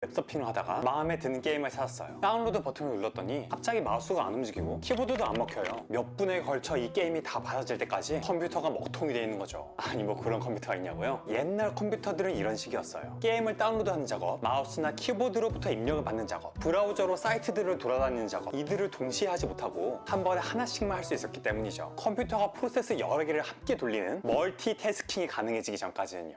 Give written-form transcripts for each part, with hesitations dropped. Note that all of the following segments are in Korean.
웹서핑을 하다가 마음에 드는 게임을 찾았어요. 다운로드 버튼을 눌렀더니 갑자기 마우스가 안 움직이고 키보드도 안 먹혀요. 몇 분에 걸쳐 이 게임이 다 받아질 때까지 컴퓨터가 먹통이 돼 있는 거죠. 아니 뭐 그런 컴퓨터가 있냐고요? 옛날 컴퓨터들은 이런 식이었어요. 게임을 다운로드하는 작업, 마우스나 키보드로부터 입력을 받는 작업, 브라우저로 사이트들을 돌아다니는 작업, 이들을 동시에 하지 못하고 한 번에 하나씩만 할 수 있었기 때문이죠. 컴퓨터가 프로세스 여러 개를 함께 돌리는 멀티태스킹이 가능해지기 전까지는요.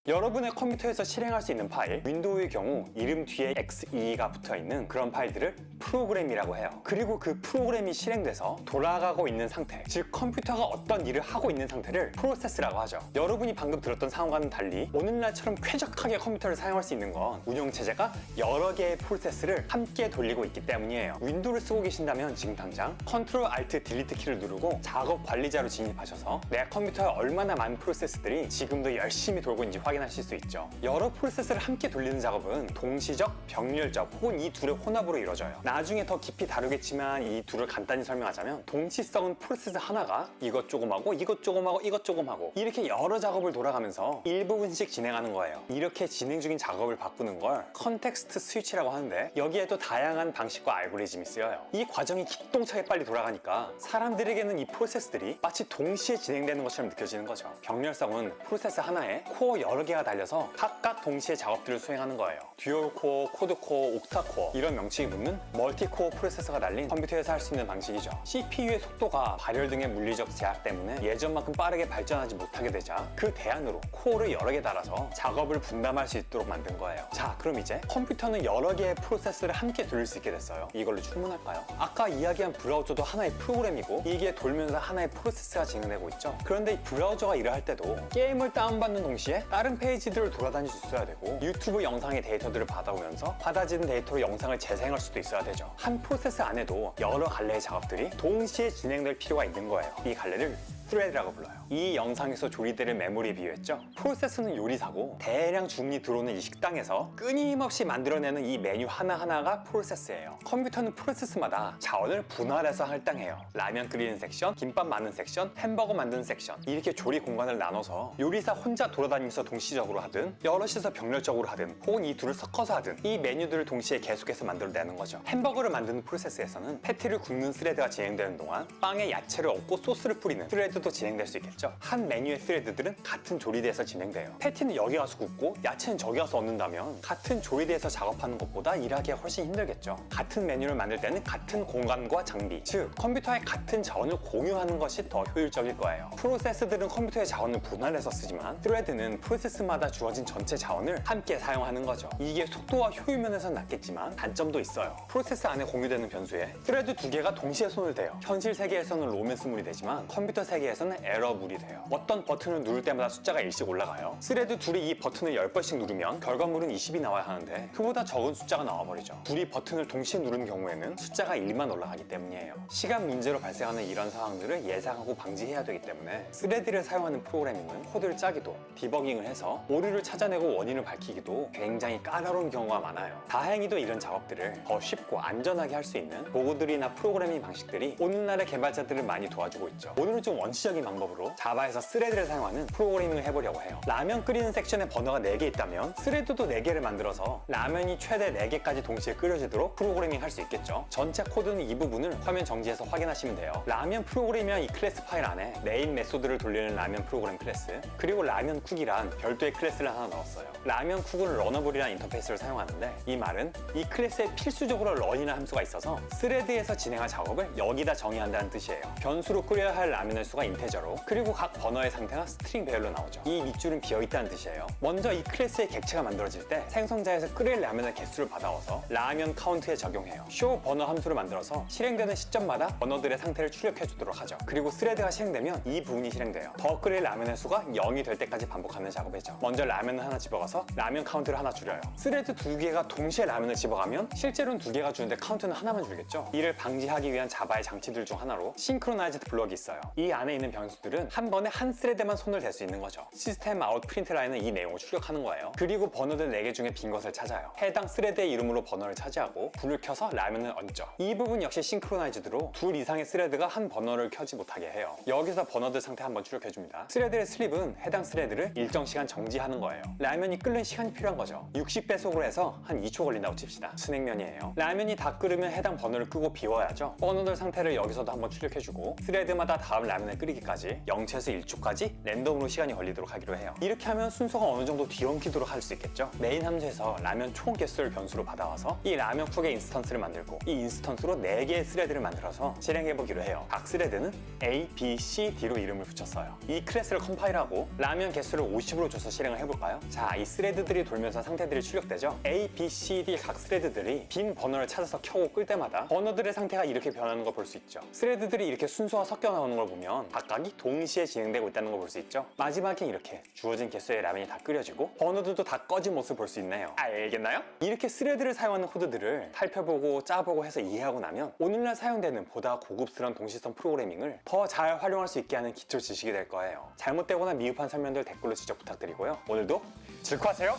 여러분의 컴퓨터에서 실행할 수 있는 파일, 윈도우의 경우 이름 뒤에 XE가 붙어있는 그런 파일들을 프로그램이라고 해요. 그리고 그 프로그램이 실행돼서 돌아가고 있는 상태, 즉 컴퓨터가 어떤 일을 하고 있는 상태를 프로세스라고 하죠. 여러분이 방금 들었던 상황과는 달리 오늘날처럼 쾌적하게 컴퓨터를 사용할 수 있는 건 운영체제가 여러 개의 프로세스를 함께 돌리고 있기 때문이에요. 윈도우를 쓰고 계신다면 지금 당장 Ctrl Alt Delete 키를 누르고 작업 관리자로 진입하셔서 내 컴퓨터에 얼마나 많은 프로세스들이 지금도 열심히 돌고 있는지 확인하실 수 있죠. 여러 프로세스를 함께 돌리는 작업은 동시적, 병렬적 혹은 이 둘의 혼합으로 이루어져요. 나중에 더 깊이 다루겠지만 이 둘을 간단히 설명하자면 동시성은 프로세스 하나가 이것 조금 하고 이것 조금 하고 이것 조금 하고 이렇게 여러 작업을 돌아가면서 일부분씩 진행하는 거예요. 이렇게 진행 중인 작업을 바꾸는 걸 컨텍스트 스위치라고 하는데 여기에도 다양한 방식과 알고리즘이 쓰여요. 이 과정이 기똥차게 빨리 돌아가니까 사람들에게는 이 프로세스들이 마치 동시에 진행되는 것처럼 느껴지는 거죠. 병렬성은 프로세스 하나에 코어 여러 개가 달려서 각각 동시에 작업들을 수행하는 거예요. 듀얼코어, 쿼드코어, 옥타코어 이런 명칭이 붙는 멀티코어 프로세서가 달린 컴퓨터에서 할 수 있는 방식이죠. CPU의 속도가 발열 등의 물리적 제약 때문에 예전만큼 빠르게 발전하지 못하게 되자 그 대안으로 코어를 여러 개 달아서 작업을 분담할 수 있도록 만든 거예요. 자, 그럼 이제 컴퓨터는 여러 개의 프로세스를 함께 돌릴 수 있게 됐어요. 이걸로 충분할까요? 아까 이야기한 브라우저도 하나의 프로그램이고 이게 돌면서 하나의 프로세스가 진행되고 있죠. 그런데 이 브라우저가 일을 할 때도 게임을 다운받는 동시에 다른 페이지들을 돌아다닐 수 있어야 되고 유튜브 영상의 데이터들을 받아오면서 받아지는 데이터로 영상을 재생할 수도 있어야 되죠. 한 프로세스 안에도 여러 갈래의 작업들이 동시에 진행될 필요가 있는 거예요. 이 갈래를 스레드라고 불러요. 이 영상에서 조리대를 메모리에 비유했죠. 프로세스는 요리사고 대량 주문이 들어오는 이 식당에서 끊임없이 만들어내는 이 메뉴 하나하나가 프로세스예요. 컴퓨터는 프로세스마다 자원을 분할해서 할당해요. 라면 끓이는 섹션, 김밥 만드는 섹션, 햄버거 만드는 섹션 이렇게 조리 공간을 나눠서 요리사 혼자 돌아다니면서 동시적으로 하든 여럿이서 병렬적으로 하든 혹은 이 둘을 섞어서 하든 이 메뉴들을 동시에 계속해서 만들어내는 거죠. 햄버거를 만드는 프로세스에서는 패티를 굽는 스레드가 진행되는 동안 빵에 야채를 얹고 소스를 뿌리는 스레드도 진행될 수 있겠죠. 한 메뉴의 스레드들은 같은 조리대에서 진행돼요. 패티는 여기 가서 굽고 야채는 저기 가서 얹는다면 같은 조리대에서 작업하는 것보다 일하기가 훨씬 힘들겠죠. 같은 메뉴를 만들 때는 같은 공간과 장비, 즉 컴퓨터에 같은 자원을 공유하는 것이 더 효율적일 거예요. 프로세스들은 컴퓨터의 자원을 분할해서 쓰지만 스레드는 프로세스마다 주어진 전체 자원을 함께 사용하는 거죠. 이게 속도와 효율 면에서는 낫겠지만 단점도 있어요. 프로세스 안에 공유되는 변수에 스레드 두 개가 동시에 손을 대요. 현실 세계에서는 로맨스물이 되지만 컴퓨터 세계에서는 에러물이 돼요. 어떤 버튼을 누를 때마다 숫자가 1씩 올라가요. 스레드 둘이 이 버튼을 10번씩 누르면 결과물은 20이 나와야 하는데 그보다 적은 숫자가 나와버리죠. 둘이 버튼을 동시에 누른 경우에는 숫자가 1만 올라가기 때문이에요. 시간 문제로 발생하는 이런 상황들을 예상하고 방지해야 되기 때문에 스레드를 사용하는 프로그래밍은 코드를 짜기도 디버깅을 해서 오류를 찾아내고 원인을 밝히기도 굉장히 까다로운 경우가 많아요. 다행히도 이런 작업들을 더 쉽고 안전하게 할 수 있는 보고들이나 프로그래밍 방식들이 오늘날의 개발자들을 많이 도와주고 있죠. 오늘은 좀 원시적인 방법으로 자바에서 스레드를 사용하는 프로그래밍을 해보려고 해요. 라면 끓이는 섹션에 버너가 4개 있다면 스레드도 4개를 만들어서 라면이 최대 4개까지 동시에 끓여지도록 프로그래밍 할 수 있겠죠. 전체 코드는 이 부분을 화면 정지해서 확인하시면 돼요. 라면 프로그램이란 이 클래스 파일 안에 메인 메소드를 돌리는 라면 프로그램 클래스, 그리고 라면 쿡이란 별도의 클래스를 하나 넣었어요. 라면 쿡은 러너블이라는 인터페이스를 사용하는데 이 말은 이 클래스에 필수적으로 런이라는 함수가 있어서 스레드에서 진행할 작업을 여기다 정의한다는 뜻이에요. 변수로 끓여야 할 라면의 수가 인테저로, 그리고 각 버너의 상태가 스트링 배열로 나오죠. 이 밑줄은 비어있다는 뜻이에요. 먼저 이 클래스의 객체가 만들어질 때 생성자에서 끓일 라면의 개수를 받아와서 라면 카운트에 적용해요. 쇼 버너 함수를 만들어서 실행되는 시점마다 버너들의 상태를 출력해 주도록 하죠. 그리고 스레드가 실행되면 이 부분이 실행돼요. 더 끓일 라면의 수가 0이 될 때까지 반복하는 작업이죠. 먼저 라면을 하나 집어가서 라면 카운트를 하나 줄여요. 스레드 2개가 동시에 라면을 집어가면 실제로는 2개가 주는데 카운트는 하나만 줄겠죠. 이를 방지하기 위한 자바의 장치들 중 하나로 싱크로나이즈드 블럭이 있어요. 이 안에 안에 있는 변수들은 한 번에 한 스레드만 손을 댈 수 있는 거죠. 시스템 아웃 프린트 라인은 이 내용을 출력하는 거예요. 그리고 버너들 4개 중에 빈 것을 찾아요. 해당 스레드의 이름으로 버너를 차지하고 불을 켜서 라면을 얹죠. 이 부분 역시 싱크로나이즈드로 둘 이상의 스레드가 한 버너를 켜지 못하게 해요. 여기서 버너들 상태 한번 출력해줍니다. 스레드의 슬립은 해당 스레드를 일정 시간 정지하는 거예요. 라면이 끓는 시간이 필요한 거죠. 60배속으로 해서 한 2초 걸린다고 칩시다. 순행면이에요. 라면이 다 끓으면 해당 버너를 끄고 비워야죠. 버너들 상태를 여기서도 한번 출력해주고 스레드마다 다음 라면을 끓이기까지 0초에서 1초까지 랜덤으로 시간이 걸리도록 하기로 해요. 이렇게 하면 순서가 어느 정도 뒤엉키도록 할 수 있겠죠. 메인 함수에서 라면 총 개수를 변수로 받아와서 이 라면 쿡의 인스턴스를 만들고 이 인스턴스로 4개의 스레드를 만들어서 실행해보기로 해요. 각 스레드는 A, B, C, D로 이름을 붙였어요. 이 클래스를 컴파일하고 라면 개수를 50으로 줘서 실행을 해볼까요? 자, 이 스레드들이 돌면서 상태들이 출력되죠? A, B, C, D 각 스레드들이 빈 버너를 찾아서 켜고 끌 때마다 버너들의 상태가 이렇게 변하는 걸 볼 수 있죠. 스레드들이 이렇게 순서가 섞여 나오는 걸 보면 각각이 동시에 진행되고 있다는 걸 볼 수 있죠. 마지막에 이렇게 주어진 개수의 라면이 다 끓여지고 버너들도 다 꺼진 모습을 볼 수 있네요. 알겠나요? 이렇게 스레드를 사용하는 코드들을 살펴보고 짜보고 해서 이해하고 나면 오늘날 사용되는 보다 고급스러운 동시성 프로그래밍을 더 잘 활용할 수 있게 하는 기초 지식이 될 거예요. 잘못되거나 미흡한 설명들 댓글로 지적 부탁드리고요. 오늘도 즐거하세요.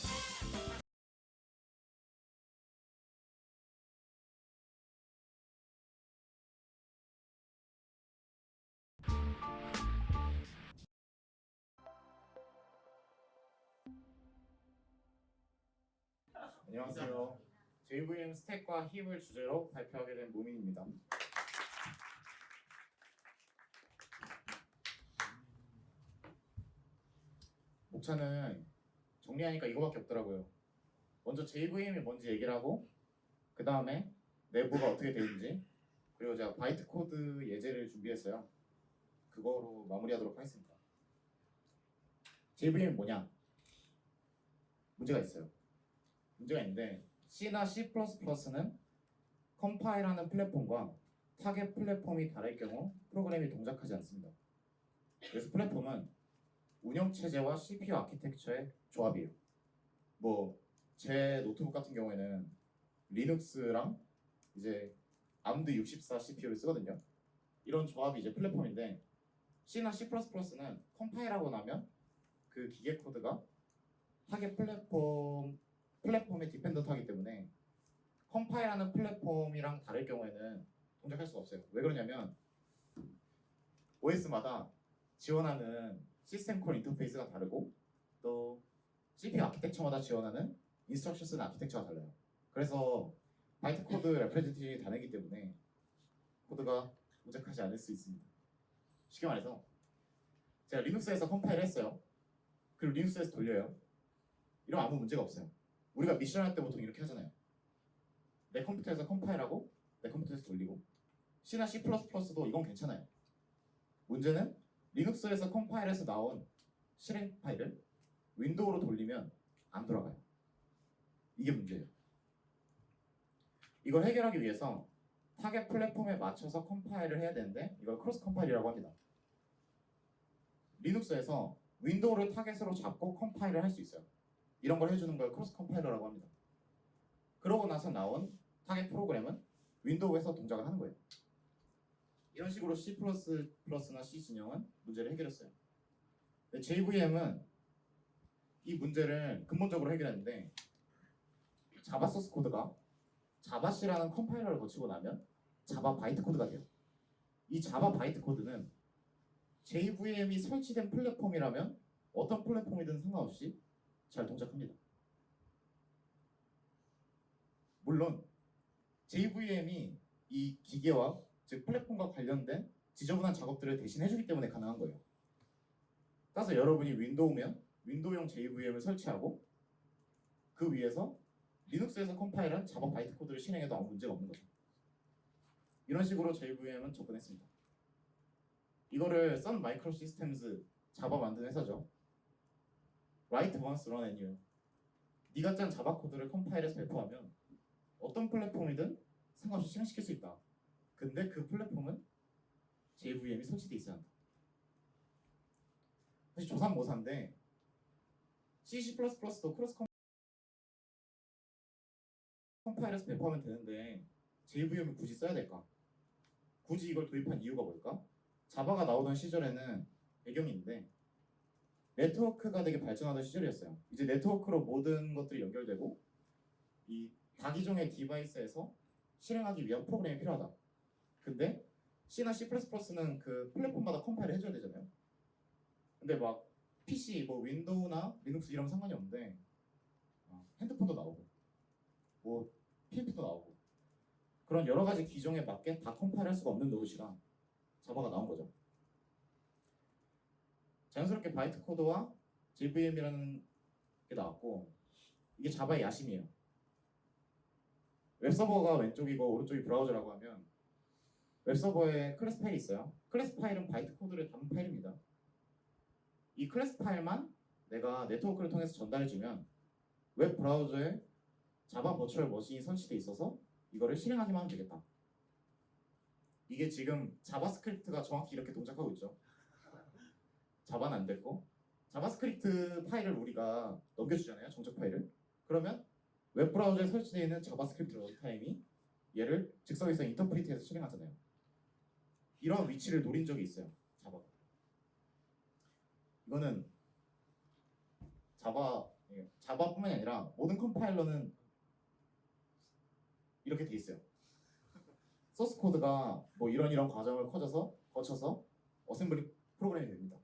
안녕하세요. JVM 스택과 힙을 주제로 발표하게 된 무민입니다. 목차는 정리하니까 이거밖에 없더라고요. 먼저 JVM이 뭔지 얘기를 하고 그 다음에 내부가 어떻게 되는지 그리고 제가 바이트 코드 예제를 준비했어요. 그거로 마무리하도록 하겠습니다. JVM이 뭐냐? 문제가 있어요. 문제가 있는데 C나 C++는 컴파일하는 플랫폼과 타겟 플랫폼이 다를 경우 프로그램이 동작하지 않습니다. 그래서 플랫폼은 운영체제와 CPU 아키텍처의 조합이에요. 뭐 제 노트북 같은 경우에는 리눅스랑 이제 암드 64 CPU를 쓰거든요. 이런 조합이 이제 플랫폼인데 C나 C++는 컴파일하고 나면 그 기계 코드가 타겟 플랫폼에 디펜던트하기 때문에 컴파일하는 플랫폼이랑 다를 경우에는 동작할 수가 없어요. 왜 그러냐면 OS마다 지원하는 시스템 콜 인터페이스가 다르고 또 CPU 아키텍처마다 지원하는 인스트럭션스 아키텍처가 달라요. 그래서 바이트 코드 레프레젠테이션이 다르기 때문에 코드가 동작하지 않을 수 있습니다. 쉽게 말해서 제가 리눅스에서 컴파일을 했어요. 그리고 리눅스에서 돌려요. 이러면 아무 문제가 없어요. 우리가 미션 할 때 보통 이렇게 하잖아요. 내 컴퓨터에서 컴파일하고 내 컴퓨터에서 돌리고 C나 C++도 이건 괜찮아요. 문제는 리눅스에서 컴파일해서 나온 실행 파일을 윈도우로 돌리면 안 돌아가요. 이게 문제예요. 이걸 해결하기 위해서 타겟 플랫폼에 맞춰서 컴파일을 해야 되는데 이걸 크로스 컴파일이라고 합니다. 리눅스에서 윈도우를 타겟으로 잡고 컴파일을 할 수 있어요. 이런 걸 해주는 걸 크로스 컴파일러라고 합니다. 그러고 나서 나온 타겟 프로그램은 윈도우에서 동작을 하는 거예요. 이런 식으로 C++나 C 진영은 문제를 해결했어요. JVM은 이 문제를 근본적으로 해결했는데 자바 소스 코드가 자바C라는 컴파일러를 거치고 나면 자바 바이트 코드가 돼요. 이 자바 바이트 코드는 JVM이 설치된 플랫폼이라면 어떤 플랫폼이든 상관없이 잘 동작합니다. 물론 JVM이 이 기계와 즉 플랫폼과 관련된 지저분한 작업들을 대신 해주기 때문에 가능한 거예요. 따라서 여러분이 윈도우면 윈도우용 JVM을 설치하고 그 위에서 리눅스에서 컴파일한 자바 바이트 코드를 실행해도 아무 문제가 없는 거죠. 이런 식으로 JVM은 접근했습니다. 이거를 Sun Microsystems 자바 만든 회사죠. Write once, run anywhere. 네가 짠 자바 코드를 컴파일해서 배포하면 어떤 플랫폼이든 상관없이 실행시킬 수 있다. 근데 그 플랫폼은 JVM이 설치되어 있어야 한다. 사실 조삼모사인데 C, C++도 크로스 컴파일해서 배포하면 되는데 JVM을 굳이 써야 될까? 굳이 이걸 도입한 이유가 뭘까? 자바가 나오던 시절에는 배경이 있는데 네트워크가 되게 발전하던 시절이었어요. 이제 네트워크로 모든 것들이 연결되고 이 다기종의 디바이스에서 실행하기 위한 프로그램이 필요하다. 근데 C나 C++는 그 플랫폼마다 컴파일을 해줘야 되잖아요. 근데 막 PC, 뭐 윈도우나 리눅스 이런 상관이 없는데 핸드폰도 나오고 뭐 PMP도 나오고 그런 여러 가지 기종에 맞게 다 컴파일할 수가 없는 노릇이라 자바가 나온 거죠. 자연스럽게 바이트 코드와 JVM이라는 게 나왔고 이게 자바의 야심이에요. 웹서버가 왼쪽이고 오른쪽이 브라우저라고 하면 웹서버에 클래스 파일이 있어요. 클래스 파일은 바이트 코드를 담은 파일입니다. 이 클래스 파일만 내가 네트워크를 통해서 전달해주면 웹 브라우저에 자바 버추얼 머신이 설치돼 있어서 이거를 실행하기만 하면 되겠다. 이게 지금 자바스크립트가 정확히 이렇게 동작하고 있죠. 자바는 안 됐고 자바스크립트 파일을 우리가 넘겨주잖아요. 정적 파일을. 그러면 웹 브라우저에 설치되어 있는 자바스크립트 런타임이 얘를 즉석에서 인터프리트해서 실행하잖아요. 이런 위치를 노린 적이 있어요. 자바가. 이거는 자바뿐만이 아니라 모든 컴파일러는 이렇게 돼 있어요. 소스 코드가 뭐 이런 과정을 거쳐서 어셈블리 프로그램이 됩니다.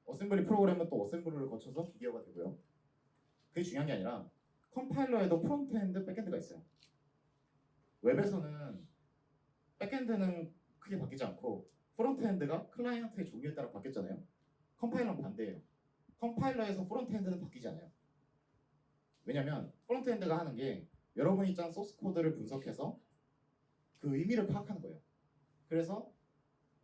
어셈블리 프로그램은 또 어셈블리를 거쳐서 기계화가 되고요. 그게 중요한 게 아니라 컴파일러에도 프론트엔드, 백엔드가 있어요. 웹에서는 백엔드는 크게 바뀌지 않고 프론트엔드가 클라이언트의 종류에 따라 바뀌었잖아요. 컴파일러는 반대예요. 컴파일러에서 프론트엔드는 바뀌지 않아요. 왜냐면 프론트엔드가 하는 게 여러분이 짠 소스 코드를 분석해서 그 의미를 파악하는 거예요. 그래서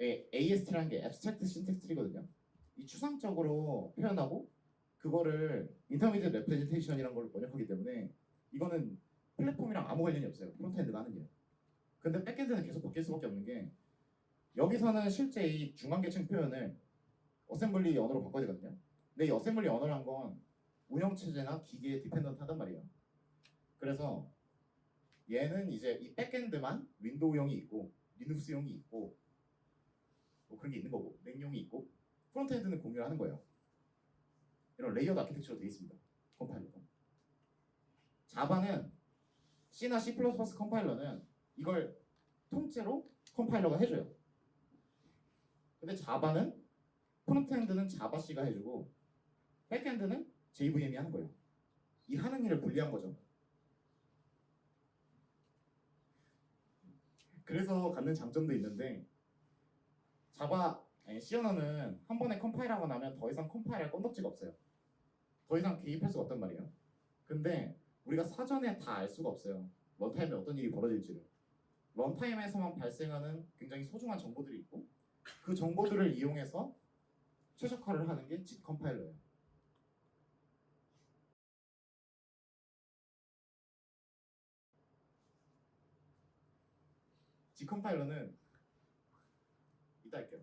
AST라는 게 Abstract Syntax Tree거든요. 이 추상적으로 표현하고 그거를 Intermediate Representation이라는 걸 번역하기 때문에 이거는 플랫폼이랑 아무 관련이 없어요. 프론트엔드가 하는 일. 근데 백엔드는 계속 바뀔 수밖에 없는 게 여기서는 실제 이 중간계층 표현을 어셈블리 언어로 바꿔야 되거든요. 근데 이 어셈블리 언어란 건 운영체제나 기계에 디펜던트 하단 말이에요. 그래서 얘는 이제 이 백엔드만 윈도우용이 있고 리눅스용이 있고 뭐 그런 게 있는 거고 맥용이 있고 프론트엔드는 공유를 하는 거예요. 이런 레이어드 아키텍처로 되어 있습니다. 컴파일러가. 자바는 C나 C++ 컴파일러는 이걸 통째로 컴파일러가 해줘요. 근데 자바는 프론트엔드는 자바 C가 해주고 백엔드는 JVM이 하는 거예요. 이 하는 일을 분리한 거죠. 그래서 갖는 장점도 있는데 C 언어는 한 번에 컴파일하고 나면 더 이상 컴파일할 건덕지가 없어요. 더 이상 개입할 수가 없단 말이에요. 근데 우리가 사전에 다 알 수가 없어요. 런타임에 어떤 일이 벌어질지를. 런타임에서만 발생하는 굉장히 소중한 정보들이 있고 그 정보들을 이용해서 최적화를 하는 게 짓 컴파일러예요. 짓 컴파일러는 이따 할게요.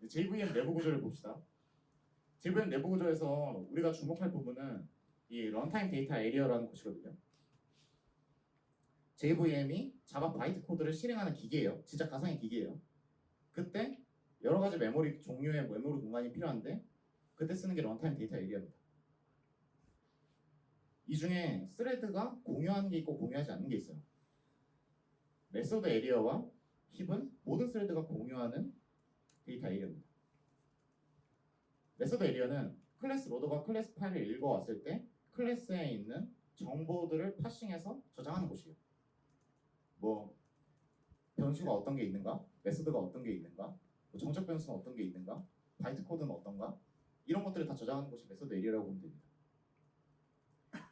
JVM 내부 구조를 봅시다. JVM 내부 구조에서 우리가 주목할 부분은 이 런타임 데이터 에리어라는 곳이거든요. JVM이 자바 바이트 코드를 실행하는 기계예요. 진짜 가상의 기계예요. 그때 여러 가지 메모리 종류의 메모리 공간이 필요한데 그때 쓰는 게 런타임 데이터 에리어입니다. 이 중에 스레드가 공유하는 게 있고 공유하지 않는 게 있어요. 메소드 에리어와 힙은 모든 스레드가 공유하는 데이터 에리어입니다. 메소드 에리어는 클래스 로더가 클래스 파일을 읽어왔을 때 클래스에 있는 정보들을 파싱해서 저장하는 곳이에요. 뭐 변수가 어떤 게 있는가, 메소드가 어떤 게 있는가, 뭐 정적 변수는 어떤 게 있는가, 바이트 코드는 어떤가 이런 것들을 다 저장하는 곳이 메소드 에리어라고 보면 됩니다.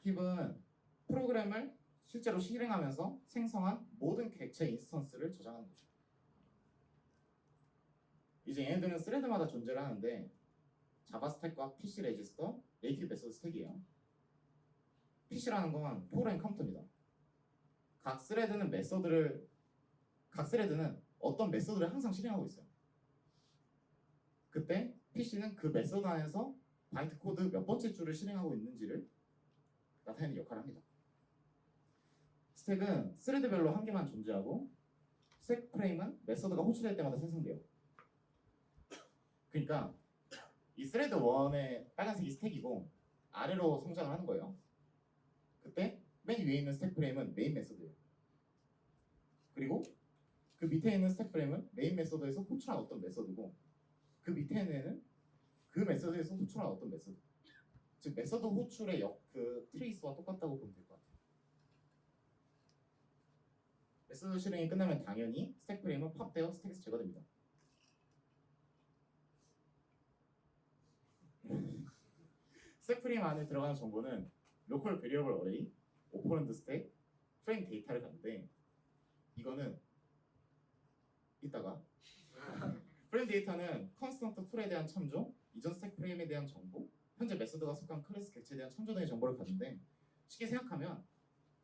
힙은 프로그램을 실제로 실행하면서 생성한 모든 객체 인스턴스를 저장하는 곳이에요. 이제 얘네들은 스레드마다 존재를 하는데 자바 스택과 PC 레지스터, 네이티브 메소드 스택이에요. PC라는 건 프로그램 카운터입니다. 각 스레드는 어떤 메소드를 항상 실행하고 있어요. 그때 PC는 그 메소드 안에서 바이트 코드 몇 번째 줄을 실행하고 있는지를 나타내는 역할을 합니다. 스택은 스레드별로 한 개만 존재하고 스택 프레임은 메서드가 호출될 때마다 생성돼요. 그러니까 이 스레드 1의 빨간색이 스택이고 아래로 성장을 하는 거예요. 그때 맨 위에 있는 스택 프레임은 메인 메서드예요. 그리고 그 밑에 있는 스택 프레임은 메인 메서드에서 호출한 어떤 메서드고 그 밑에는 그 메서드에서 호출한 어떤 메서드. 즉 메서드 호출의 그 트레이스와 똑같다고 보면 될 것 같아요. 메서드 실행이 끝나면 당연히 스택 프레임은 팝되어 스택에서 제거됩니다. 스택 프레임 안에 들어가는 정보는 로컬 베리어블 어레이, 오퍼런드 스택, 프레임 데이터를 갖는데 이거는 이따가 프레임 데이터는 컨스턴트 풀에 대한 참조, 이전 스택 프레임에 대한 정보, 현재 메서드가 속한 클래스 객체에 대한 참조 등의 정보를 갖는데 쉽게 생각하면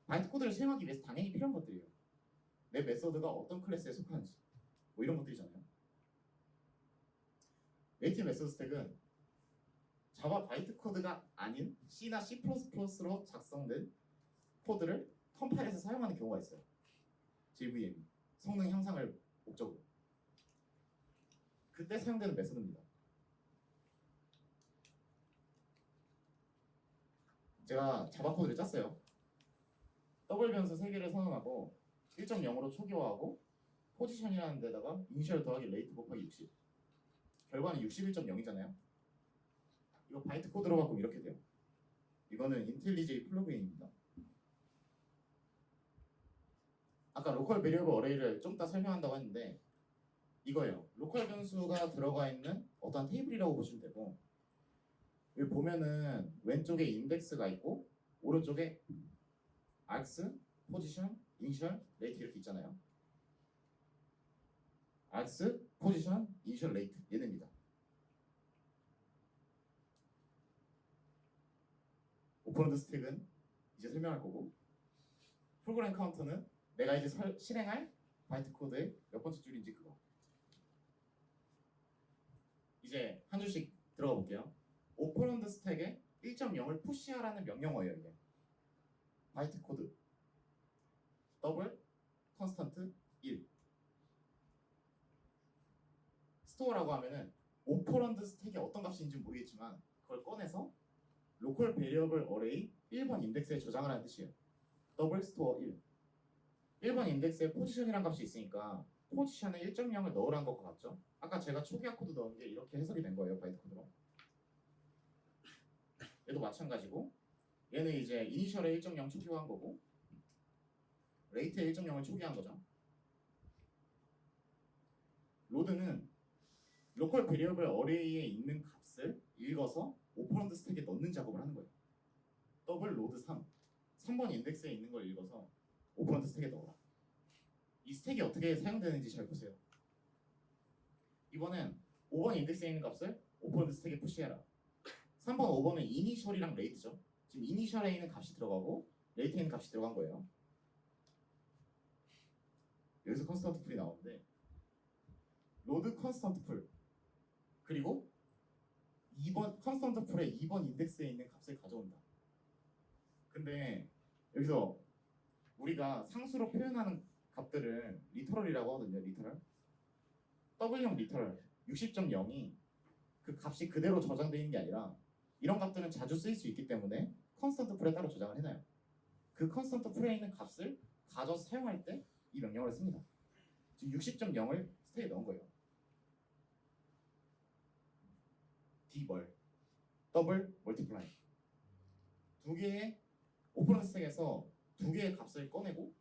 바이트 코드를 수행하기 위해서 당연히 필요한 것들이에요. 내 메서드가 어떤 클래스에 속하는지 뭐 이런 것들이잖아요. 네이티브 메서드 스택은 자바 바이트 코드가 아닌 C나 C++로 작성된 코드를 컴파일해서 사용하는 경우가 있어요. JVM이 성능 향상을 목적으로. 그때 사용되는 메서드입니다. 제가 자바 코드를 짰어요. 더블 변수 3개를 선언하고 1.0으로 초기화하고 포지션이라는 데다가 이니셜 더하기 레이트 곱하기 60. 결과는 61.0이잖아요. 이거 바이트 코드로 바꾸면 이렇게 돼요. 이거는 인텔리제이 플러그인입니다. 아까 로컬 베리어블 어레이를 좀 이따 설명한다고 했는데 이거예요. 로컬 변수가 들어가 있는 어떤 테이블이라고 보시면 되고 여기 보면은 왼쪽에 인덱스가 있고 오른쪽에 args, 포지션, 이니셜, 레이트 이렇게 있잖아요. args, 포지션, 이니셜, 레이트 얘네입니다. 오퍼런드 스택은 이제 설명할 거고 프로그램 카운터는 내가 이제 실행할 바이트 코드의 몇 번째 줄인지 그거. 이제 한 줄씩 들어가 볼게요. 오퍼런드 스택에 1.0을 푸시하라는 명령어예요. 이게 바이트 코드 더블 컨스턴트 1 스토어라고 하면은 오퍼런드 스택이 어떤 값인지 모르겠지만 그걸 꺼내서 로컬 베리어블 어레이 1번 인덱스에 저장을 하는 뜻이에요. 더블 스토어 1 1번 인덱스에 포지션이라는 값이 있으니까 포지션에 1.0을 넣으라는 것과 같죠? 아까 제가 초기화 코드 넣은 게 이렇게 해석이 된 거예요. 바이트 코드로. 얘도 마찬가지고 얘는 이제 이니셜에 1.0 초기화한 거고 레이트에 1.0을 초기화한 거죠. 로드는 로컬 베리어블 어레이에 있는 값을 읽어서 오퍼런드 스택에 넣는 작업을 하는 거예요. 더블 로드 3번 인덱스에 있는 걸 읽어서 오퍼런드 스택에 넣어라. 이 스택이 어떻게 사용되는지 잘 보세요. 이번엔 5번 인덱스에 있는 값을 오퍼런드 스택에 푸시해라. 3번, 5번은 이니셜이랑 레이트죠. 지금 이니셜에 있는 값이 들어가고 레이트에 있는 값이 들어간 거예요. 여기서 컨스턴트 풀이 나오는데 로드 컨스턴트 풀 그리고 2번 컨스턴트 풀에 2번 인덱스에 있는 값을 가져온다. 근데 여기서 우리가 상수로 표현하는 값들을 리터럴이라고 하거든요. 리터럴. W형 리터럴 60.0이 그 값이 그대로 저장되어 있는 게 아니라 이런 값들은 자주 쓰일 수 있기 때문에 컨스턴트 풀에 따로 저장을 해놔요. 그 컨스턴트 풀에 있는 값을 가져서 사용할 때 이 명령어를 씁니다. 지금 60.0을 스택에 넣은 거예요. dmul 더블 멀티플라이 두 개의 오퍼런드 스택에서 두 개의 값을 꺼내고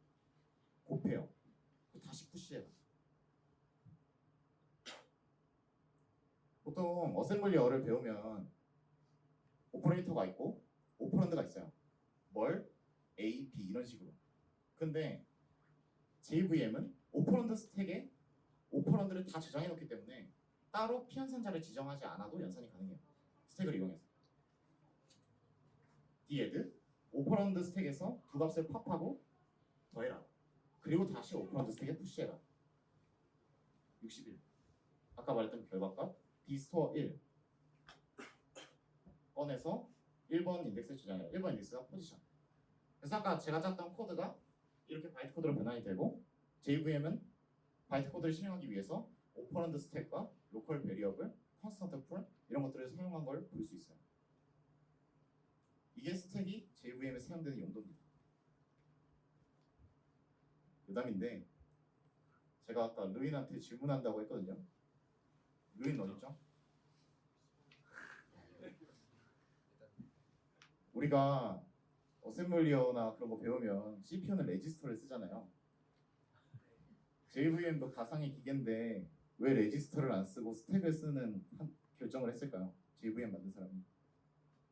곱해요. 다시 푸시해요. 보통 어셈블리어를 배우면 오퍼레이터가 있고 오퍼런드가 있어요. 뭘, A, B 이런 식으로. 근데 JVM은 오퍼런드 스택에 오퍼런드를 다 저장해 놓기 때문에 따로 피연산자를 지정하지 않아도 연산이 가능해요. 스택을 이용해서. dadd 오퍼런드 스택에서 두 값을 팝하고 더해라. 그리고 다시 오퍼런드 스택에 푸시해라. 61. 아까 말했던 결과값 bstore 1 꺼내서 1번 인덱스에 저장해라. 1번 인덱스가 포지션. 그래서 아까 제가 짰던 코드가 이렇게 바이트 코드로 변환이 되고 JVM은 바이트 코드를 실행하기 위해서 오퍼런드 스택과 로컬 베리어블, 컨스턴트 풀 이런 것들을 사용한 걸 볼 수 있어요. 이게 스택이 JVM에 사용되는 용도입니다. 그다음인데 제가 아까 루인한테 질문한다고 했거든요. 루인 어딨죠? 우리가 어셈블리어나 그런 거 배우면 CPU는 레지스터를 쓰잖아요. JVM도 가상의 기계인데 왜 레지스터를 안 쓰고 스택을 쓰는 결정을 했을까요? JVM 만든 사람이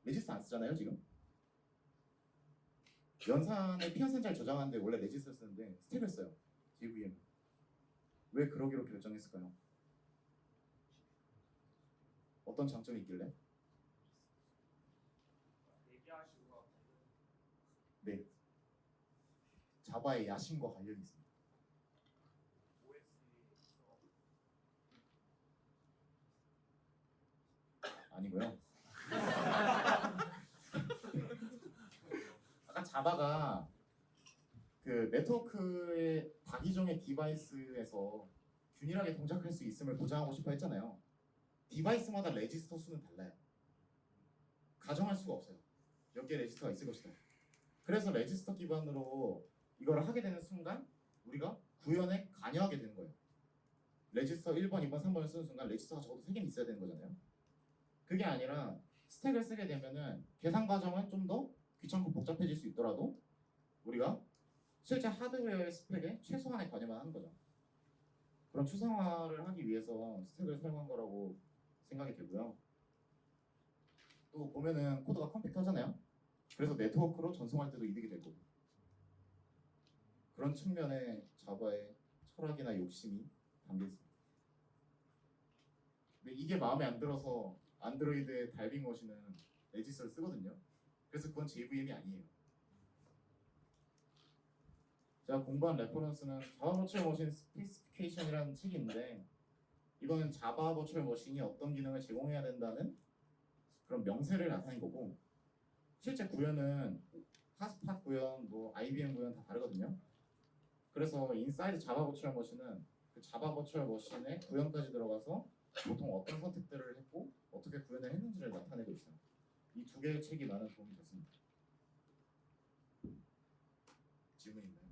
레지스터 안 쓰잖아요 지금. 연산에 피어센자를 저장하는데 원래 레지스터 쓰는데 스택을 써요. JVM. 왜 그러기로 결정했을까요? 어떤 장점이 있길래? 네. 자바의 야심과 관련이 있습니다. 아니고요. 아까 자바가 그 네트워크의 다기종의 디바이스에서 균일하게 동작할 수 있음을 보장하고 싶어 했잖아요. 디바이스마다 레지스터 수는 달라요. 가정할 수가 없어요. 몇 개의 레지스터가 있을 것이다. 그래서 레지스터 기반으로 이걸 하게 되는 순간 우리가 구현에 관여하게 되는 거예요. 레지스터 1번, 2번, 3번을 쓰는 순간 레지스터가 적어도 3개는 있어야 되는 거잖아요. 그게 아니라 스택을 쓰게 되면은 계산 과정은 좀 더 귀찮고 복잡해질 수 있더라도 우리가 실제 하드웨어의 스펙에 최소한의 관여만 하는 거죠. 그런 추상화를 하기 위해서 스택을 사용한 거라고 생각이 되고요. 또 보면은 코드가 컴팩트하잖아요. 그래서 네트워크로 전송할 때도 이득이 될 거고. 그런 측면에 자바의 철학이나 욕심이 담겨 있습니다. 근데 이게 마음에 안 들어서 안드로이드의 달빙워시는 레지스터를 쓰거든요. 그래서 그건 JVM이 아니에요. 제가 공부한 레퍼런스는 자바 버추얼 머신 스페시피케이션이라는 책이 있는데 이거는 자바 버추얼 머신이 어떤 기능을 제공해야 된다는 그런 명세를 나타낸 거고 실제 구현은 하스팟 구현, 뭐 IBM 구현 다 다르거든요. 그래서 인사이드 자바 버추얼 머신은 그 자바 버추얼 머신의 구현까지 들어가서 보통 어떤 선택들을 했고 어떻게 구현을 했는지를 나타내고 있어요. 이 두 개의 책이 많은 도움이 됐습니다. 질문 있나요?